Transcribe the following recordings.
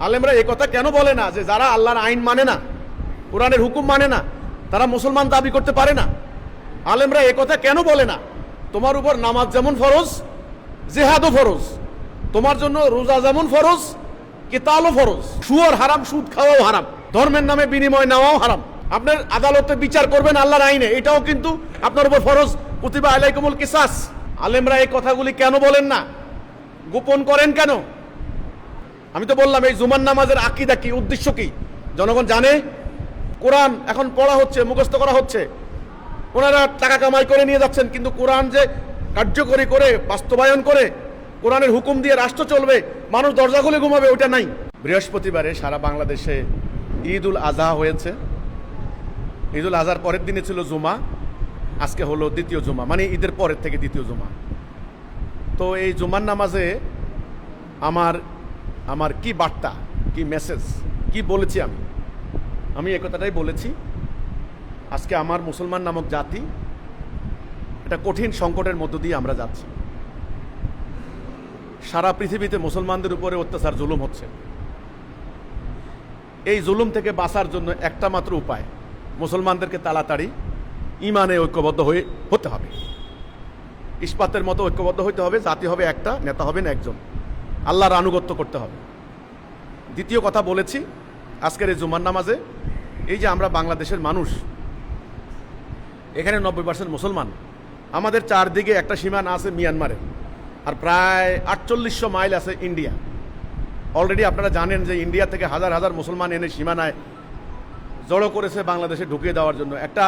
আলেমরা এই কথা কেন বলে না যে যারা আল্লাহর আইন মানে না, কোরআনের হুকুম মানে না, তারা মুসলমান দাবি করতে পারে না? আলেমরা এই কথা কেন বলে না তোমার উপর নামাজ যেমন ফরজ, জিহাদও ফরজ, তোমার জন্য রোজা যেমন ফরজ, কিতালও ফরজ, সুদ হারাম, সুদ খাওয়াও হারাম, ধর্মের নামে বিনিময় নেওয়াও হারাম, আপনার আদালতে বিচার করবেন আল্লাহর আইনে, এটাও কিন্তু আপনার উপর ফরজ, কুতিবা আলাইকুমুল কিসাস। আলেমরা এই কথাগুলি কেন বলেন না, গোপন করেন কেন? আমি তো বললাম এই জুমার নামাজের আকীদা কি, উদ্দেশ্য কি জনগণ জানে। কোরআন এখন পড়া হচ্ছে, মুখস্থ করা হচ্ছে, ওনারা টাকা কামাই করে নিয়ে যাচ্ছেন, কিন্তু কোরআন যে কার্যকরী করে বাস্তবায়ন করে কোরআনের হুকুম দিয়ে রাষ্ট্র চলবে, মানুষ দরজা খুলে ঘুমাবে, ওইটা নাই। বৃহস্পতিবারে সারা বাংলাদেশে ঈদ উল আজহা হয়েছে। ঈদ উল আজহার পরের দিনে ছিল জুমা, আজকে হলো দ্বিতীয় জুমা, মানে ঈদের পরের থেকে দ্বিতীয় জুমা। তো এই জুমার নামাজে আমার কি বার্তা, কি মেসেজ, কি বলেছি আমি এই কথাটাই বলেছি। আজকে আমার মুসলমান নামক জাতি এটা কঠিন সংকটের মধ্য দিয়ে আমরা যাচ্ছি। সারা পৃথিবীতে মুসলমানদের উপরে অত্যাচার, জুলুম হচ্ছে। এই জুলুম থেকে বাঁচার জন্য একটা মাত্র উপায়, মুসলমানদেরকে তাড়াতাড়ি ইমানে ঐক্যবদ্ধ হতে হবে, ইস্পাতের মতো ঐক্যবদ্ধ হতে হবে, জাতি হবে একটা, নেতা হবেন একজন, আল্লাহর আনুগত্য করতে হবে। দ্বিতীয় কথা বলেছি আজকের এই জুমার নামাজে, এই যে আমরা বাংলাদেশের মানুষ, এখানে 90% মুসলমান, আমাদের চারদিকে একটা সীমানা আছে মিয়ানমারের, আর প্রায় 4800 মাইল আছে ইন্ডিয়া। অলরেডি আপনারা জানেন যে ইন্ডিয়া থেকে হাজার হাজার মুসলমান এনে সীমানায় জড়ো করেছে বাংলাদেশে ঢুকিয়ে দেওয়ার জন্য, একটা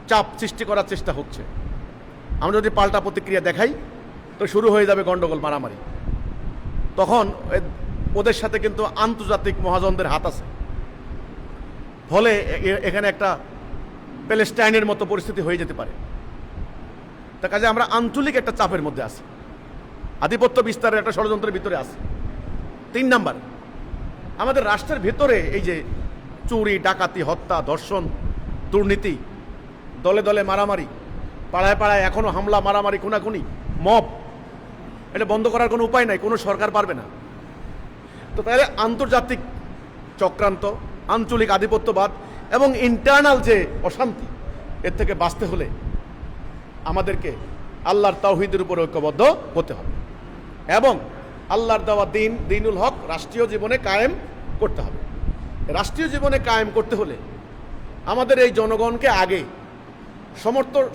চাপ সৃষ্টি করার চেষ্টা হচ্ছে। আমরা যদি পাল্টা প্রতিক্রিয়া দেখাই তো শুরু হয়ে যাবে গন্ডগোল, মারামারি। তখন ওদের সাথে কিন্তু আন্তর্জাতিক মহাজনদের হাত আছে, ফলে এখানে একটা প্যালেস্টাইনের মতো পরিস্থিতি হয়ে যেতে পারে। তার কাজে আমরা আঞ্চলিক একটা চাপের মধ্যে আছি, আধিপত্য বিস্তারের একটা ষড়যন্ত্রের ভিতরে আছি। 3 নাম্বার, আমাদের রাষ্ট্রের ভেতরে এই যে চুরি, ডাকাতি, হত্যা, ধর্ষণ, দুর্নীতি, দলে দলে মারামারি, পাড়ায় পাড়ায় এখনো হামলা, মারামারি, খুনাখুনি, মব, এটা বন্ধ করার কোনো উপায় নাই, কোনো সরকার পারবে না। তো তাহলে আন্তর্জাতিক চক্রান্ত, আঞ্চলিক আধিপত্যবাদ এবং ইন্টারনাল যে অশান্তি, এর থেকে বাঁচতে হলে আমাদেরকে আল্লাহর তাওহীদের উপর ঐক্যবদ্ধ হতে হবে এবং আল্লাহর দেওয়া দিনুল হক রাষ্ট্রীয় জীবনে কায়েম করতে হবে। রাষ্ট্রীয় জীবনে কায়েম করতে হলে আমাদের এই জনগণকে আগে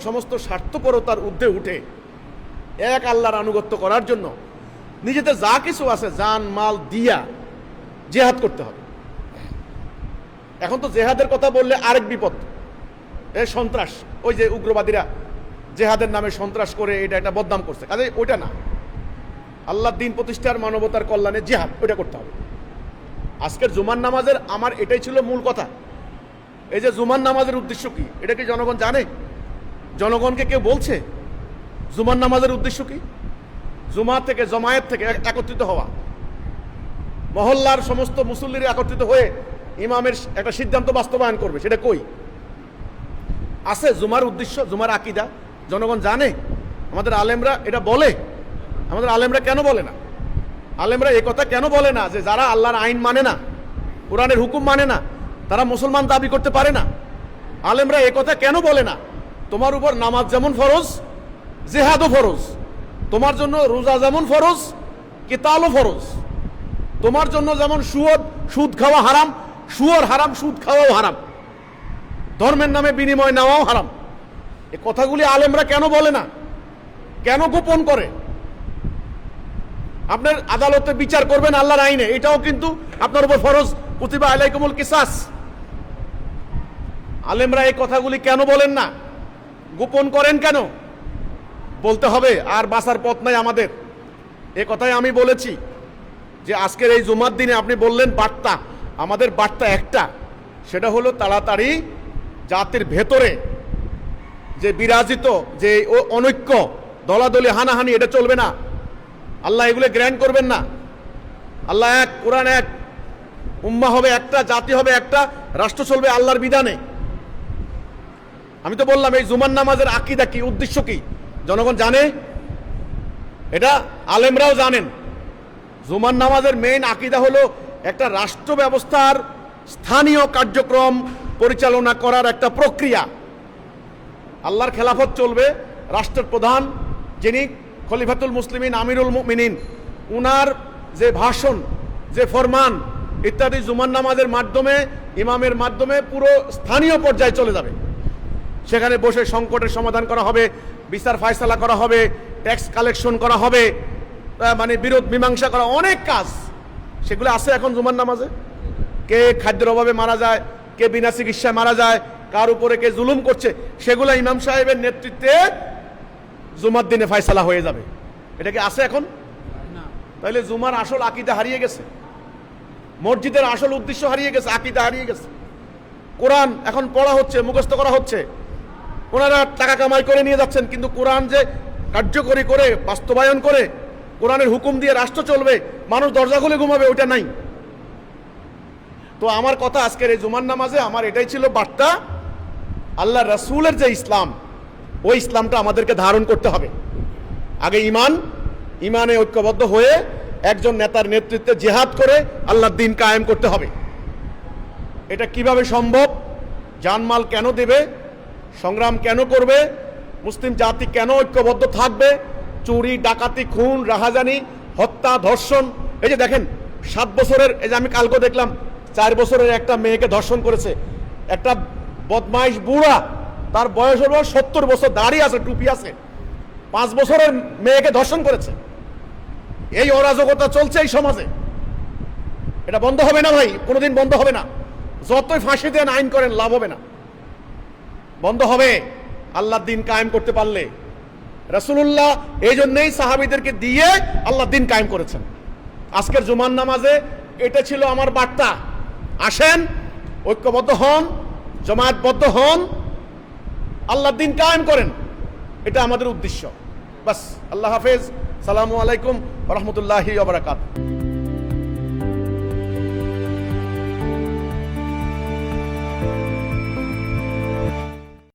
সমস্ত স্বার্থপরতার ঊর্ধ্বে উঠে এক আল্লাহর আনুগত্য করার জন্য নিজেদের যা কিছু আছে জান মাল দিয়া জেহাদ করতে হবে। এখন তো জেহাদের কথা বললে আরেক বিপদ, এই সন্ত্রাস, ওই যে উগ্রবাদীরা জেহাদের নামে সন্ত্রাস করে এটা একটা বদনাম করছে, কাজে ওইটা না, আল্লাহর দ্বীন প্রতিষ্ঠার, মানবতার কল্যাণে জেহাদ, ওইটা করতে হবে। আজকের জুমার নামাজের আমার এটাই ছিল মূল কথা। এই যে জুমার নামাজের উদ্দেশ্য কি, এটা কি জনগণ জানে? জনগণকে কেউ বলছে জুমার নামাজের উদ্দেশ্য কি? জুমা থেকে, জমায়েত থেকে একত্রিত হওয়া, মহল্লার সমস্ত মুসল্লিরা একত্রিত হয়ে ইমামের একটা সিদ্ধান্ত বাস্তবায়ন করবে, সেটা কই আছে? জুমার উদ্দেশ্য, জুমার আকীদা জনগণ জানে? আমাদের আলেমরা এটা বলে? আমাদের আলেমরা কেন বলে না? আলেমরা এই কথা কেন বলে না যে যারা আল্লাহর আইন মানে না, কোরআনের হুকুম মানে না, তারা মুসলমান দাবি করতে পারে না? আলেমরা এই কথা কেন বলে না তোমার উপর নামাজ যেমন ফরজ, জিহাদও ফরজ, তোমার জন্য রোজা যেমন ফরজ, কিতালও ফরজ, তোমার জন্য যেমন সুদ খাওয়া হারাম, সুদ হারাম, সুদ খাওয়াও হারাম, ধর্মের নামে বিনিময় নেওয়াও হারাম? এই কথাগুলি আলেমরা কেন বলে না, কেন গোপন করে? আপনার আদালতে বিচার করবেন আল্লাহর আইনে, এটাও কিন্তু আপনার উপর ফরজ, কুতিবা আলাইকুমুল কিসাস। আলেমরা এই কথাগুলি কেন বলেন না, গোপন করেন কেন? বলতে হবে, আর বাঁচার পথ নাই আমাদের। এ কথাই আমি বলেছি যে আজকের এই জুমার দিনে আপনি বললেন বার্তা, আমাদের বার্তা একটা, সেটা হলো তাড়াতাড়ি জাতির ভেতরে যে বিরাজিত যে অনৈক্য, দলাদলি, হানাহানি, এটা চলবে না। আল্লাহ এগুলো গ্র্যান্ড করবেন না। আল্লাহ এক, কোরআন এক, উম্মাহ হবে একটা, জাতি হবে একটা, রাষ্ট্র চলবে আল্লাহর বিধানে। আমি তো বললাম এই জুমার নামাজের আকীদা কি, উদ্দেশ্য কি জনগণ জানে? এটা আলেমরাও জানেন। জুমার নামাজের মেইন আকীদা হলো একটা রাষ্ট্র ব্যবস্থার স্থানীয় কার্যক্রম পরিচালনা করার একটা প্রক্রিয়া। আল্লাহর খেলাফত চলবে, রাষ্ট্রের প্রধান যিনি খলিফাতুল মুসলিমিন আমিরুল মুমিনিন, উনার যে ভাষণ, যে ফরমান ইত্যাদি জুমার নামাজের মাধ্যমে, ইমামের মাধ্যমে পুরো স্থানীয় পর্যায়ে চলে যাবে। সেখানে বসে সংকটের সমাধান করা হবে, বিচার ফায়সালা করা হবে, ট্যাক্স কালেকশন করা হবে, মানে বিরোধ মীমাংসা করা, অনেক কাজ সেগুলো আছে এখন জুমার নামাজে। কে খাদ্যের অভাবে মারা যায়, কে বিনা চিকিৎসায় মারা যায়, কার উপরে কে জুলুম করছে, সেগুলো ইমাম সাহেবের নেতৃত্বে জুমার দিনে ফায়সালা হয়ে যাবে। এটা কি আছে এখন? তাহলে জুমার আসল আকীদা হারিয়ে গেছে, মসজিদের আসল উদ্দেশ্য হারিয়ে গেছে, আকীদা হারিয়ে গেছে। কোরআন এখন পড়া হচ্ছে, মুখস্থ করা হচ্ছে, ওনারা টাকা কামাই করে নিয়ে যাচ্ছেন, কিন্তু কোরআন যে কার্যকরী করে বাস্তবায়ন করে কোরআনের হুকুম দিয়ে রাষ্ট্র চলবে, মানুষ দরজা খুলে ঘুমাবে, ওইটা নাই। তো আমার কথা আজকের এই জুমার নামাজে আমার এটাই ছিল বার্তা, আল্লাহ রাসূলের যে ইসলাম, ওই ইসলামটা আমাদেরকে ধারণ করতে হবে। আগে ইমানে ঐক্যবদ্ধ হয়ে একজন নেতার নেতৃত্বে জিহাদ করে আল্লাহর দ্বীন কায়েম করতে হবে। এটা কিভাবে সম্ভব? জানমাল কেন দেবে, সংগ্রাম কেন করবে, মুসলিম জাতি কেন ঐক্যবদ্ধ থাকবে, চুরি ডাকাতি খুন রাহাজানি হত্যা ধর্ষণ, এই যে দেখেন 7 বছরের, এই যে আমি কালকে দেখলাম 4 বছরের একটা মেয়েকে ধর্ষণ করেছে একটা বদমাইশ বুড়া, তার বয়স হলো 70 বছর, দাড়ি আছে, টুপি আছে, 5 বছরের মেয়েকে ধর্ষণ করেছে। এই অরাজকতা চলছে এই সমাজে, এটা বন্ধ হবে না ভাই, কোনোদিন বন্ধ হবে না। যতই ফাঁসি দেন আইন করেন, লাভ হবে না, বন্ধ হবে আল্লাহর দ্বীন কায়েম করতে পারলে। রাসূলুল্লাহ এই জন্যই সাহাবীদেরকে দিয়ে আল্লাহর দ্বীন কায়েম করেছেন। আজকের জুমার নামাজে এটা ছিল আমার বার্তা, আসেন ঐক্যবদ্ধ হন, জমায়েতবদ্ধ হন, আল্লাহর দ্বীন কায়েম করেন, এটা আমাদের উদ্দেশ্য। বাস, আল্লাহ হাফেজ, সালামু আলাইকুম ওয়া রাহমাতুল্লাহি ওয়া বারাকাতুহু।